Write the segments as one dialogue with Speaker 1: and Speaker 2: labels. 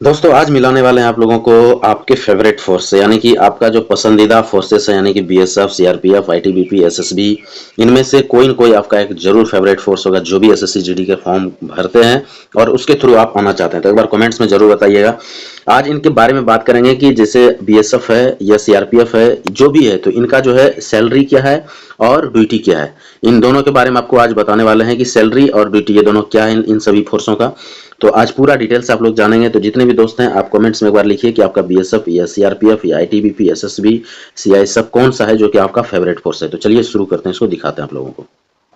Speaker 1: दोस्तों आज मिलाने वाले हैं आप लोगों को आपके फेवरेट फोर्स से, यानी कि आपका जो पसंदीदा फोर्सेस है, यानी कि बीएसएफ, सीआरपीएफ, आईटीबीपी, एसएसबी। इनमें से कोई न कोई आपका एक जरूर फेवरेट फोर्स होगा जो भी एसएससी जीडी के फॉर्म भरते हैं और उसके थ्रू आप आना चाहते हैं। तो एक बार कमेंट्स में जरूर बताइएगा। आज इनके बारे में बात करेंगे कि जैसे बीएसएफ है या सीआरपीएफ है, जो भी है, तो इनका जो है सैलरी क्या है और ड्यूटी क्या है। इन दोनों के बारे में आपको आज बताने वाले हैं कि सैलरी और ड्यूटी ये दोनों क्या है इन सभी फोर्सों का। तो आज पूरा डिटेल से आप लोग जानेंगे। तो जितने भी दोस्त हैं आप कमेंट्स में एक बार लिखिए कि आपका बीएसएफ या सीआरपीएफ या आईटीबीपी, एसएसबी, सीआईएसएफ कौन सा है जो कि आपका फेवरेट फोर्स है। तो चलिए शुरू करते हैं, इसको दिखाते हैं आप लोगों को।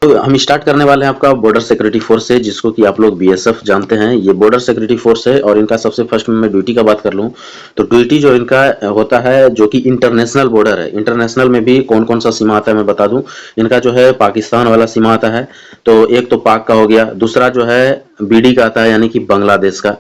Speaker 1: तो हम स्टार्ट करने वाले हैं आपका बॉर्डर सिक्योरिटी फोर्स है, जिसको कि आप लोग बीएसएफ जानते हैं। ये बॉर्डर सिक्योरिटी फोर्स है और इनका सबसे फर्स्ट में मैं ड्यूटी का बात कर लूं तो ड्यूटी जो इनका होता है जो कि इंटरनेशनल बॉर्डर है। इंटरनेशनल में भी कौन कौन सा सीमा आता है मैं बता दूं। इनका जो है पाकिस्तान वाला सीमा आता है, तो एक तो पाक का हो गया, दूसरा जो है बीडी का आता है यानी कि बांग्लादेश का।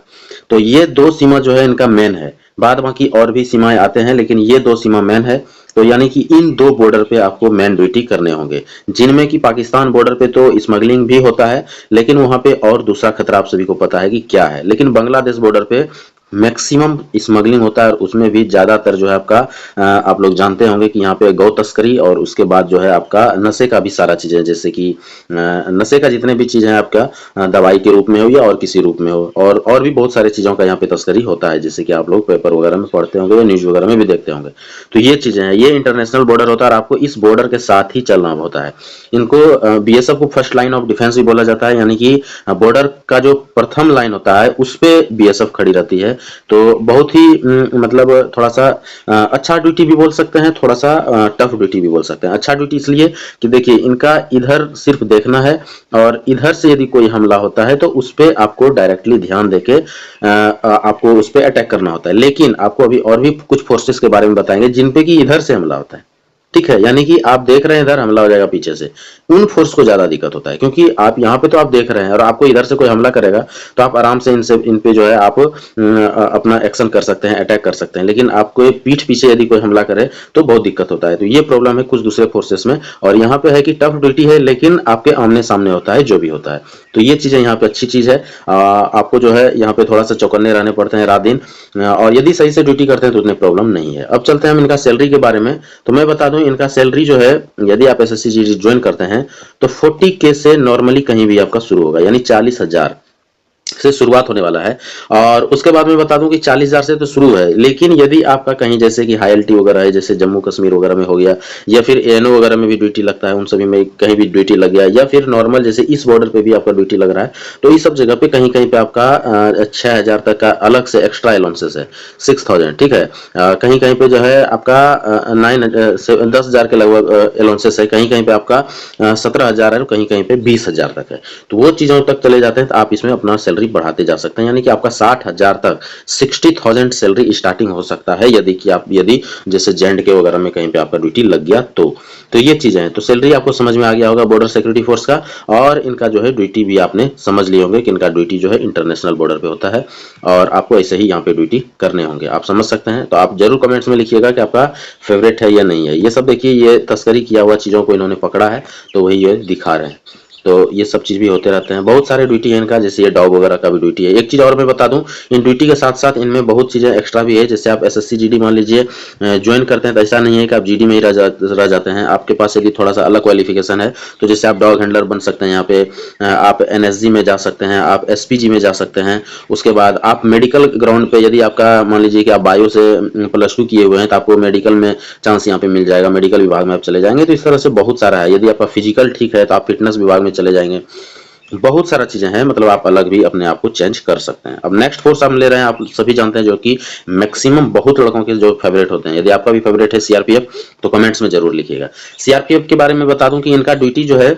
Speaker 1: तो ये दो सीमा जो है इनका मेन है। बाद बाकी और भी सीमाएं आते हैं लेकिन ये दो सीमा मेन है। तो यानी कि इन दो बॉर्डर पे आपको मेन ड्यूटी करने होंगे, जिनमें कि पाकिस्तान बॉर्डर पे तो स्मगलिंग भी होता है लेकिन वहां पे और दूसरा खतरा आप सभी को पता है कि क्या है। लेकिन बांग्लादेश बॉर्डर पे मैक्सिमम स्मगलिंग होता है और उसमें भी ज्यादातर जो है आपका आप लोग जानते होंगे कि यहाँ पे गौ तस्करी और उसके बाद जो है आपका नशे का भी सारा चीजें, जैसे कि नशे का जितने भी चीजें हैं आपका दवाई के रूप में हो या और किसी रूप में हो, और भी बहुत सारे चीजों का यहाँ पे तस्करी होता है, जैसे कि आप लोग पेपर वगैरह में पढ़ते होंगे या न्यूज वगैरह में भी देखते होंगे। तो ये चीजें हैं, ये इंटरनेशनल बॉर्डर होता है और आपको इस बॉर्डर के साथ ही चलना होता है। इनको बीएसएफ को फर्स्ट लाइन ऑफ डिफेंस भी बोला जाता है, यानी कि बॉर्डर का जो प्रथम लाइन होता है उस पे बीएसएफ खड़ी रहती है। तो बहुत ही मतलब थोड़ा सा अच्छा ड्यूटी भी बोल सकते हैं, थोड़ा सा टफ ड्यूटी भी बोल सकते हैं। अच्छा ड्यूटी इसलिए कि देखिए इनका इधर सिर्फ देखना है और इधर से यदि कोई हमला होता है तो उस पे आपको डायरेक्टली ध्यान देके आपको उस पे अटैक करना होता है। लेकिन आपको अभी और भी कुछ फोर्सेस के बारे में बताएंगे जिन पे कि इधर से हमला होता है, ठीक है। यानी कि आप देख रहे हैं इधर हमला हो जाएगा पीछे से, उन फोर्स को ज्यादा दिक्कत होता है क्योंकि आप यहाँ पे तो आप देख रहे हैं और आपको इधर से कोई हमला करेगा तो आप आराम से इन पे जो है आप अपना एक्शन कर सकते हैं, अटैक कर सकते हैं। लेकिन आपको पीठ पीछे यदि कोई हमला करे तो बहुत दिक्कत होता है। तो ये प्रॉब्लम है कुछ दूसरे फोर्सेस में। और यहाँ पे है कि टफ ड्यूटी है लेकिन आपके आमने सामने होता है जो भी होता है। तो ये चीजें यहाँ पे अच्छी चीज है। आपको जो है यहाँ पे थोड़ा सा चौकन्ने रहने पड़ते हैं रात दिन, और यदि सही से ड्यूटी करते हैं तो उतने प्रॉब्लम नहीं है। अब चलते हैं हम इनका सैलरी के बारे में। तो मैं बता दूं इनका सैलरी जो है यदि आप एसएससी जीडी ज्वाइन करते हैं तो 40K से नॉर्मली कहीं भी आपका शुरू होगा, यानी 40,000 से शुरुआत होने वाला है। और उसके बाद मैं बता दूं कि 40,000 से तो शुरू है, लेकिन यदि आपका कहीं जैसे कि हाईएलटी वगैरह है, जैसे जम्मू कश्मीर वगैरह में हो गया या फिर एएनओ वगैरह में भी ड्यूटी लगता है, उन सभी में कहीं भी ड्यूटी लग गया, या फिर नॉर्मल जैसे इस बॉर्डर पे भी आपका ड्यूटी लग रहा है, तो इस सब जगह पे कहीं कहीं पे आपका 6,000 तक का अलग से एक्स्ट्रा अलाउंसेस है, 6,000, ठीक है। कहीं कहीं पे जो है आपका 10,000 के लगभग अलाउंसेस है, कहीं कहीं पे आपका 17,000 है, कहीं कहीं पे 20,000 तक है। तो वो चीजों तक चले जाते हैं तो आप इसमें अपना सैलरी बढ़ाते जा सकते हैं, यानी कि आपका 60,000 तक 60,000 सैलरी स्टार्टिंग हो सकता है यदि जैसे जेएंडके वगैरह में कहीं पे आपका ड्यूटी लग गया तो ये चीजें हैं। तो सैलरी आपको समझ में आ गया होगा बॉर्डर सिक्योरिटी फोर्स का, और इनका जो है ड्यूटी भी आपने समझ लिए होंगे कि इनका ड्यूटी जो है इंटरनेशनल बॉर्डर पे होता है और आपको ऐसे ही यहाँ पे ड्यूटी करने होंगे, आप समझ सकते हैं। तो आप जरूर कमेंट्स में लिखिएगा कि आपका फेवरेट है या नहीं है। ये सब देखिए, ये तस्करी किया हुआ चीजों को इन्होंने पकड़ा है तो वही ये दिखा रहे हैं। तो ये सब चीज भी होते रहते हैं, बहुत सारे ड्यूटी है इनका, जैसे ये डॉग वगैरह का भी ड्यूटी है। एक चीज और मैं बता दूं, इन ड्यूटी के साथ साथ इनमें बहुत चीजें एक्स्ट्रा भी है। जैसे आप एसएससी जीडी मान लीजिए ज्वाइन करते हैं तो ऐसा नहीं है कि आप जीडी में ही रह जाते हैं। आपके पास यदि थोड़ा सा अलग क्वालिफिकेशन है तो जैसे आप डॉग हैंडलर बन सकते हैं, यहाँ पे आप एनएसजी में जा सकते हैं, आप एसपीजी में जा सकते हैं। उसके बाद आप मेडिकल ग्राउंड पे यदि आपका मान लीजिए कि आप बायो से +2 किए हुए हैं तो आपको मेडिकल में चांस यहाँ पे मिल जाएगा, मेडिकल विभाग में आप चले जाएंगे। तो इस तरह से बहुत सारा है। यदि आपका फिजिकल ठीक है तो आप फिटनेस विभाग में चले जाएंगे। बहुत सारा चीजें हैं, मतलब आप अलग भी अपने आप को चेंज कर सकते हैं। अब नेक्स्ट फोर्स हम ले रहे हैं, आप सभी जानते हैं, जो कि मैक्सिमम बहुत लड़कों के जो फेवरेट होते हैं। यदि आपका भी फेवरेट है सीआरपीएफ तो कमेंट्स में जरूर लिखिएगा। सीआरपीएफ के बारे में बता दूं कि इनका ड्यूटी जो है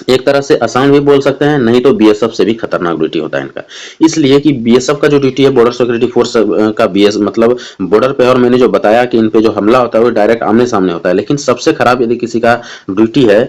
Speaker 1: एक तरह से आसान भी बोल सकते हैं, नहीं तो बीएसएफ से भी खतरनाक ड्यूटी होता है इनका। इसलिए कि बीएसएफ का जो ड्यूटी है बॉर्डर सिक्योरिटी फोर्स का बीएस मतलब बॉर्डर पे, और मैंने जो बताया कि इन पे जो हमला होता है वो डायरेक्ट आमने सामने होता है। लेकिन सबसे खराब यदि किसी का ड्यूटी है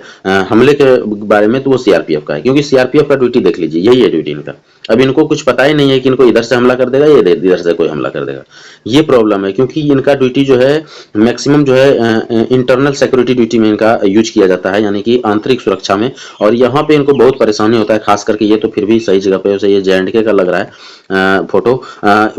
Speaker 1: हमले के बारे में तो वो सीआरपीएफ का है, क्योंकि सीआरपीएफ का ड्यूटी देख लीजिए, यही है ड्यूटी इनका। अब इनको कुछ पता ही नहीं है कि इनको इधर से हमला कर देगा या इधर से कोई हमला कर देगा। ये प्रॉब्लम है, क्योंकि इनका ड्यूटी जो है मैक्सिमम जो है इंटरनल सिक्योरिटी ड्यूटी में इनका यूज किया जाता है, यानी कि आंतरिक सुरक्षा में। और यहाँ पे इनको बहुत परेशानी होता है, खास करके ये तो फिर भी सही जगह पे, ये जेएंडके का लग रहा है, फोटो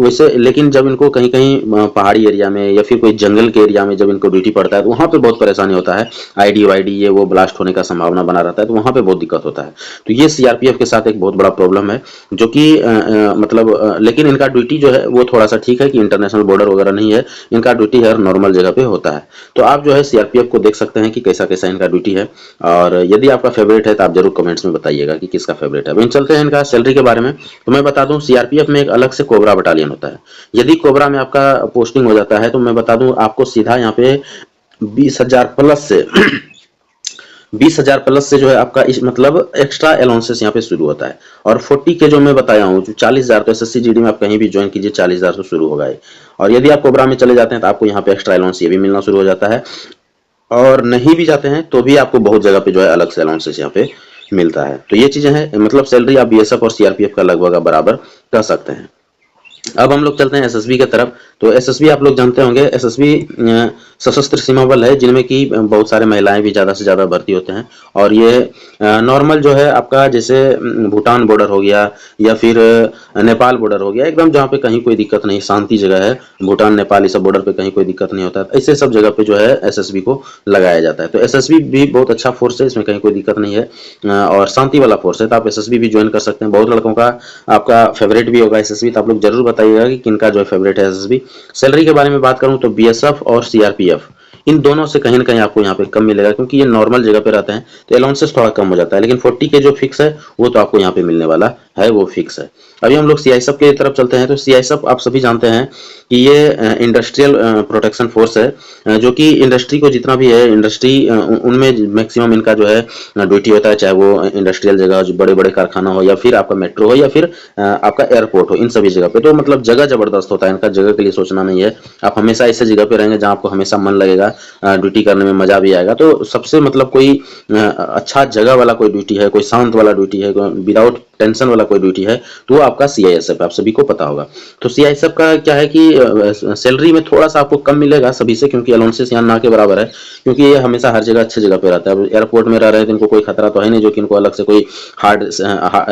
Speaker 1: वैसे, लेकिन जब इनको कहीं कहीं पहाड़ी एरिया में या फिर कोई जंगल के एरिया में जब इनको ड्यूटी पड़ता है तो वहाँ पे बहुत परेशानी होता है। आईडी वाईडी ये वो ब्लास्ट होने का संभावना बना रहता है, तो वहाँ पे बहुत दिक्कत होता है। तो ये सीआरपीएफ के साथ एक बहुत बड़ा प्रॉब्लम है, जो कि मतलब लेकिन इनका ड्यूटी जो है वो थोड़ा सा ठीक है कि इंटरनेशनल बॉर्डर वगैरह नहीं है, इनका ड्यूटी हर नॉर्मल जगह पे होता है। तो आप जो है सीआरपीएफ को देख सकते हैं कि कैसा कैसा इनका ड्यूटी है, और यदि आपका फेवरेट है तो आप जरूर कमेंट्स में बताइएगा कि किसका फेवरेट है। अब इन चलते हैं इनका सैलरी के बारे में। तो मैं बता दूं, सीआरपीएफ में एक अलग से कोबरा बटालियन होता है। यदि कोबरा में आपका पोस्टिंग हो जाता है तो मैं बता दूं आपको सीधा यहाँ पे 20,000 प्लस से 20,000 प्लस से जो है आपका इस मतलब एक्स्ट्रा अलाउंसेस यहाँ पे शुरू होता है। और 40 के जो मैं बताया हूँ, जो 40,000, तो एसएससी जीडी में आप कहीं भी ज्वाइन कीजिए 40,000 से शुरू होगा ये। और यदि आप कोबरा में चले जाते हैं तो आपको यहाँ पे एक्स्ट्रा अलाउंस ये भी मिलना शुरू हो जाता है। और नहीं भी जाते हैं तो भी आपको बहुत जगह पे जो है अलग से अलाउंसेस यहाँ पे मिलता है। तो ये चीजें हैं, मतलब सैलरी आप बीएसएफ और सीआरपीएफ का लगभग बराबर कर सकते हैं। अब हम लोग चलते हैं एसएसबी की तरफ। तो एसएसबी आप लोग जानते होंगे, एसएसबी सशस्त्र सीमा बल है, जिनमें कि बहुत सारे महिलाएं भी ज़्यादा से ज़्यादा भर्ती होते हैं। और ये नॉर्मल जो है आपका, जैसे भूटान बॉर्डर हो गया या फिर नेपाल बॉर्डर हो गया, एकदम जहाँ पे कहीं कोई दिक्कत नहीं, शांति जगह है, भूटान नेपाल इस सब बॉर्डर पे कहीं कोई दिक्कत नहीं होता, ऐसे सब जगह पे जो है एसएसबी को लगाया जाता है। तो एसएसबी भी बहुत अच्छा फोर्स है, इसमें कहीं कोई दिक्कत नहीं है और शांति वाला फोर्स है। तो आप एसएसबी भी ज्वाइन कर सकते हैं। बहुत लड़कों का आपका फेवरेट भी होगा एसएसबी, तो आप लोग जरूर बताइएगा कि किनका जो है फेवरेट है एसएसबी। सैलरी के बारे में बात करूं तो बीएसएफ और सीआरपीएफ, इन दोनों से कहीं ना कहीं आपको यहाँ पे कम मिलेगा, क्योंकि ये नॉर्मल जगह पे रहते हैं तो अलाउंसेस थोड़ा कम हो जाता है। लेकिन 40 के जो फिक्स है वो तो आपको यहाँ पे मिलने वाला है, वो फिक्स है। अभी हम लोग सीआईएसएफ के तरफ चलते हैं। तो सीआईएसएफ आप सभी जानते हैं कि ये इंडस्ट्रियल प्रोटेक्शन फोर्स है, जो कि इंडस्ट्री को जितना भी है, इंडस्ट्री उनमें मैक्सिमम इनका जो है ड्यूटी होता है, चाहे वो इंडस्ट्रियल जगह, जो बड़े बड़े कारखाना हो या फिर आपका मेट्रो हो या फिर आपका एयरपोर्ट हो, इन सभी जगह पे तो मतलब जगह जबरदस्त होता है इनका, जगह के लिए सोचना नहीं है। आप हमेशा ऐसे जगह पे रहेंगे जहाँ आपको हमेशा मन लगेगा, ड्यूटी करने में मजा भी आएगा। तो सबसे मतलब कोई अच्छा जगह वाला कोई ड्यूटी है, कोई शांत वाला ड्यूटी है, विदाउट टेंशन वाला कोई ड्यूटी है, तो वो आपका सीआईएसएफ, आप सभी को पता होगा। तो सीआईएसएफ का क्या है कि सैलरी में थोड़ा सा आपको कम मिलेगा सभी से, क्योंकि अलाउंसेस यहाँ ना के बराबर है, क्योंकि ये हमेशा हर जगह अच्छी जगह पे रहता है। एयरपोर्ट में रह रहे हैं तो इनको कोई खतरा तो है नहीं जो कि इनको अलग से कोई हार्ड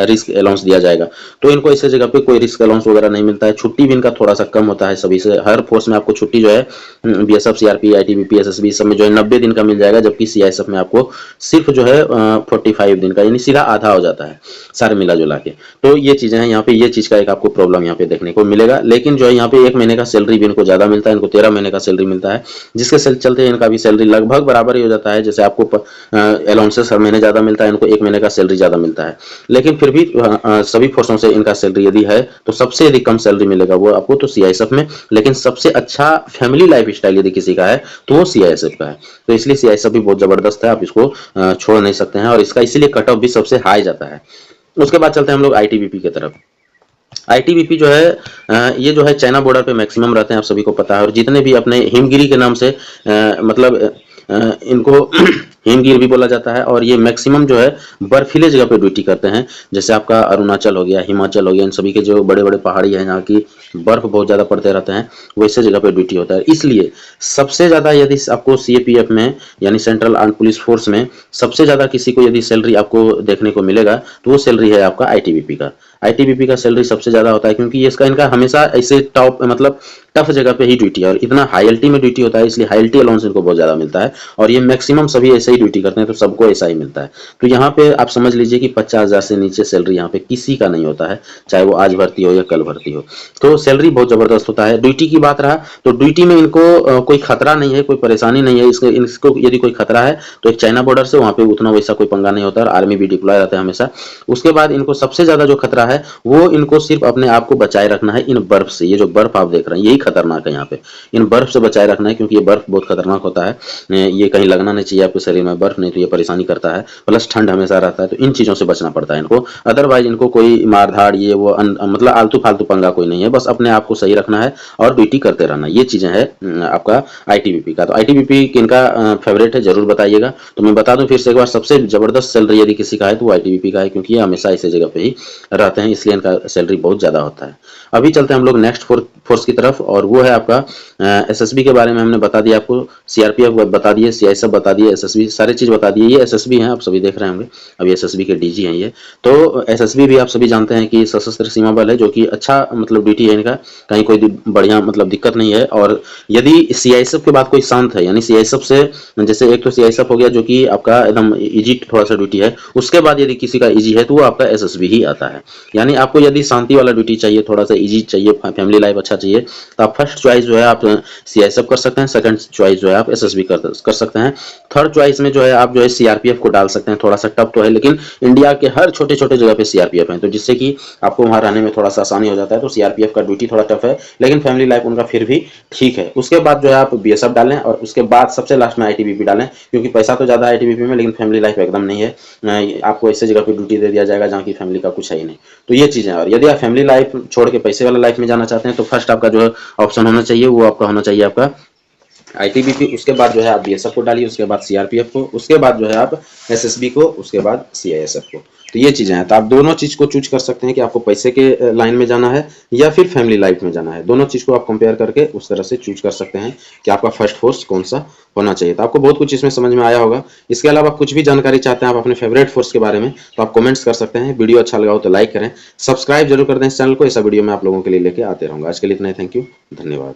Speaker 1: रिस्क अलाउंस दिया जाएगा, तो इनको ऐसे जगह पे कोई रिस्क अलाउंस वगैरह नहीं मिलता है। छुट्टी भी इनका थोड़ा सा कम होता है सभी से। हर फोर्स में आपको छुट्टी जो है बीएसएफ, सीआरपी, आईटीबीपी, एसएसबी सब में जो है 90 दिन का मिल जाएगा, जबकि सीआईएसएफ में आपको सिर्फ जो है 45 दिन का, यानी सीधा आधा हो जाता है सारे मिला जुला के। तो ये चीजें हैं यहाँ पे, ये चीज का एक आपको प्रॉब्लम यहाँ पे देखने को मिलेगा। लेकिन जो है यहाँ पे 1 महीने का सैलरी भी इनको ज्यादा मिलता है, इनको 13 महीने का सैलरी मिलता है, जिसके चलते इनका भी सैलरी लगभग बराबर ही हो जाता है। जैसे आपको अलाउंसेस हर महीने ज्यादा मिलता है, इनको 1 महीने का सैलरी ज्यादा मिलता है। लेकिन फिर भी सभी फोर्सों से इनका सैलरी यदि है तो सबसे यदि कम सैलरी मिलेगा वो आपको तो सीआईएसएफ में, लेकिन सबसे अच्छा फैमिली लाइफ स्टाइल यदि किसी का है तो वो सीआईएसएफ का है। तो इसलिए सीआईएसएफ भी बहुत जबरदस्त है, आप इसको छोड़ नहीं सकते हैं, और इसका इसीलिए कट ऑफ भी सबसे हाई जाता है। उसके बाद चलते हैं हम लोग आईटीबीपी की तरफ। आईटीबीपी जो है ये जो है चाइना बॉर्डर पे मैक्सिमम रहते हैं, आप सभी को पता है। और जितने भी अपने हिमगिरी के नाम से मतलब इनको हिमगिर भी बोला जाता है, और ये मैक्सिमम जो है बर्फीले जगह पे ड्यूटी करते हैं। जैसे आपका अरुणाचल हो गया, हिमाचल हो गया, इन सभी के जो बड़े बड़े पहाड़ी हैं जहाँ की बर्फ बहुत ज्यादा पड़ते रहते हैं, वैसे जगह पे ड्यूटी होता है। इसलिए सबसे ज्यादा यदि आपको सीएपीएफ में यानी सेंट्रल आर्म पुलिस फोर्स में सबसे ज्यादा किसी को यदि सैलरी आपको देखने को मिलेगा तो वो सैलरी है आपका आईटीबीपी का। आईटीबीपी का सैलरी सबसे ज्यादा होता है, क्योंकि इसका इनका हमेशा ऐसे टॉप मतलब टफ जगह पे ही ड्यूटी है, और इतना हाई एल्टी में ड्यूटी होता है, इसलिए हाई एल्टी अलाउंस इनको बहुत ज्यादा मिलता है। और ये मैक्सिमम सभी ऐसे ही ड्यूटी करते हैं, तो सबको ऐसा ही मिलता है। तो यहाँ पे आप समझ लीजिए कि 50,000 से नीचे सैलरी यहाँ पे किसी का नहीं होता है, चाहे वो आज भर्ती हो या कल भर्ती हो। तो सैलरी बहुत जबरदस्त होता है। ड्यूटी की बात रहा तो ड्यूटी में इनको कोई खतरा नहीं है, कोई परेशानी नहीं है। इसको यदि कोई खतरा है तो एक चाइना बॉर्डर से, वहां पे उतना वैसा कोई पंगा नहीं होता, और आर्मी भी डिप्लॉय रहता है हमेशा। उसके बाद इनको सबसे ज्यादा जो खतरा है वो इनको सिर्फ अपने आप को बचाए रखना है इन बर्फ से। ये जो बर्फ आप देख रहे हैं यही खतरनाक है यहाँ पे, इन बर्फ से बचाए रखना है, क्योंकि ये बर्फ बहुत खतरनाक होता है। ये कहीं लगना नहीं चाहिए आपके शरीर में बर्फ, नहीं तो ये परेशानी करता है, प्लस ठंड हमेशा रहता है। तो इन चीजों से बचना पड़ता है इनको। अदरवाइज इनको कोई मारधाड़ ये वो मतलब आलतू फालतू पंगा कोई नहीं है, बस अपने आप को सही रखना है और ड्यूटी करते रहना। ये चीजें हैं आपका आईटीबीपी का। तो आईटीबीपी किनका फेवरेट है जरूर बताइएगा। तो मैं बता दूं फिर से एक बार, सबसे जबरदस्त सैलरी यदि किसी का है तो वो आईटीबीपी का है, क्योंकि ये हमेशा इसी जगह पे ही रहते हैं, इसलिए इनका सैलरी बहुत ज्यादा होता है। अभी चलते हैं हम लोग नेक्स्ट फोर्स की तरफ, और वो है आपका एसएसबी के बारे में हमने बता दिया आपको, सीआरपीएफ बता दिए, सीआईएसएफ बता दिए, एसएसबी सारी चीज बता दिए। ये एसएसबी हैं, आप सभी देख रहे होंगे, अब एसएसबी के डीजी हैं ये। तो एसएसबी भी आप सभी जानते हैं कि सशस्त्र सीमा बल है, जो कि अच्छा मतलब ड्यूटी है इनका, कहीं कोई बढ़िया मतलब दिक्कत नहीं है। और यदि सीआईएसएफ के बाद कोई शांत है, यानी सीआईएसएफ से जैसे एक तो सीआईएसएफ हो गया जो कि आपका एकदम इजी थोड़ा सा ड्यूटी है, उसके बाद यदि किसी का इजी है तो वो आपका एसएसबी ही आता है। यानी आपको यदि शांति वाला ड्यूटी चाहिए, थोड़ा सा इजी चाहिए, फैमिली लाइफ अच्छा चाहिए, तो आप फर्स्ट चॉइस जो है आप सीआईएसएफ कर सकते हैं, सेकंड चॉइस जो है आप एसएसबी कर सकते हैं, थर्ड चॉइस में जो है आप जो है सीआरपीएफ को डाल सकते हैं। थोड़ा सा टफ तो है, लेकिन इंडिया के हर छोटे छोटे जगह पे सीआरपीएफ है, तो जिससे कि आपको वहां रहने में थोड़ा सा आसानी हो जाता है। तो सीआरपीएफ का ड्यूटी थोड़ा टफ है, लेकिन फैमिली लाइफ उनका फिर भी ठीक है। उसके बाद जो है आप बीएसएफ डालें, और उसके बाद सबसे लास्ट में आईटीबीपी डालें, क्योंकि पैसा तो ज्यादा है आईटीबीपी में, लेकिन फैमिली लाइफ एकदम नहीं है। आपको ऐसे जगह पे ड्यूटी दे दिया जाएगा जहाँ की फैमिली का कुछ है ही नहीं। तो ये चीजें, और यदि आप फैमिली लाइफ छोड़ के पैसे वाला लाइफ में जाना चाहते हैं, तो फर्स्ट आपका जो ऑप्शन होना चाहिए वो आपका होना चाहिए आपका आईटीबीपी, उसके बाद जो है आप बीएसएफ को डालिए, उसके बाद सीआरपीएफ को, उसके बाद जो है आप एसएसबी को, उसके बाद सीआईएसएफ को। तो ये चीजें हैं, तो आप दोनों चीज को चूज कर सकते हैं कि आपको पैसे के लाइन में जाना है या फिर फैमिली लाइफ में जाना है। दोनों चीज को आप कंपेयर करके उस तरह से चूज कर सकते हैं कि आपका फर्स्ट फोर्स कौन सा होना चाहिए। तो आपको बहुत कुछ इसमें समझ में आया होगा। इसके अलावा कुछ भी जानकारी चाहते हैं आप अपने फेवरेट फोर्स के बारे में, तो आप कमेंट्स कर सकते हैं। वीडियो अच्छा लगा हो तो लाइक करें, सब्सक्राइब जरूर कर दें इस चैनल को, ऐसा वीडियो मैं आप लोगों के लिए लेके आते रहूंगा। आज के लिए इतना ही, थैंक यू, धन्यवाद।